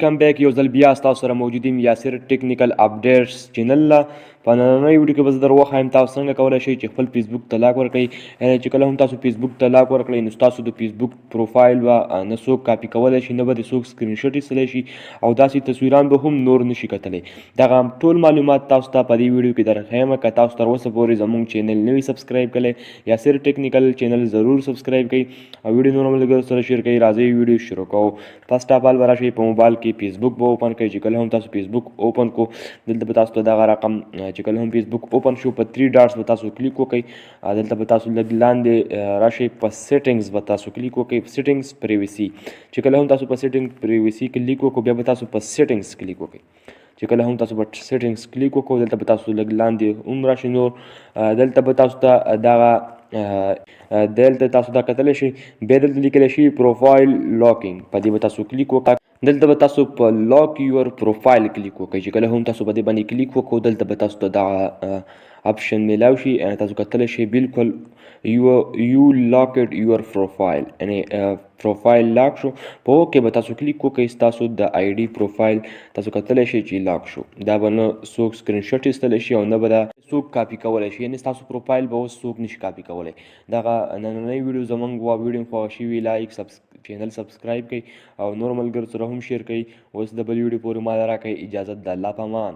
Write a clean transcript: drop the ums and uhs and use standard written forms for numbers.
ویلکم بیک یو ځل بیا تاسو سره موجود یم یاسر ټیکنیکل اپډیټس چینل لا په نننۍ ویډیو کې به زه در وښایم تاسو څنګه کولی شئ چې خپل فیسبوک ته لاک ورکړئ چې کله هم تاسو فیسبوک ته لاک ورکړئ نو ستاسو د فیسبوک پروفایل به نه څوک کاپي کولی شي نه به د څوک سکرین شاټ ایستلی شي او داسې تصویران به هم نور نشي کتلی دغه ټول معلومات تاسو ته په دې ویډیو کې درښیم که تاسو تر اوسه پورې زموږ چینل نه وي سبسکرایب کړی یاسر ټیکنیکل چینل ضرور سبسکرایب کړئ او ویډیو نور ملګرو سره شیر کړئ راځئ ویډیو شروع کوو فرسټ اف آل به راشئ په موبایل کې فیسبوک به اوپن کړئ چې کله هم تاسو فیسبوک اوپن کو دلته به تاسو ته دغه رقم چې کله هم فیسبوک اوپن شو په 3 ډاټس به تاسو کلیک وکړئ دلته به تاسو لږ لاندې راشئ په سیټینګز به تاسو کلیک وکړئ سیټینګز پریویسي چې کله هم تاسو په سیټینګ پریویسي کلیک وکړو بیا به تاسو په سیټینګز کلیک وکړئ چې کله هم تاسو په سیټینګز کلیک وکړو دلته به تاسو لږ لاندې هم راشئ نور دلته به تاسو ته دغه دلته تاسو دا کتلی شئ بیا دلته لیکلی شي پروفایل لاکینګ په دې به تاسو کلیک وکړئ دلته به تاسو په لاک یور پروفایل کلیک وکړئ چې کله هم تاسو په دې باندې کلیک وکړو دلته به تاسو ته دغه اپشن میلاو شي تاسو کتلی شئ بالکل یو لاکډ یور پروفایل یعنی پروفایل لاک شو په اوکې به تاسو کلیک وکړئ ستاسو د آی ډي پروفایل تاسو کتلی شئ چې لاک شو دا به نه څوک سکرین شاټ ایستلی شي او نه به دا څوک کاپي کولی شي یعنې ستاسو پروفایل به اوس څوک نشي کاپي کولی دغه نننۍ ویډیو زموږ وه ویډیو خوښه شوي لایک چینل سبسکرایب کړئ او نور ملګرو سره هم شیر کړئ اوس د بل ویډیو پورې ما راکړئ اجازت د الله په امان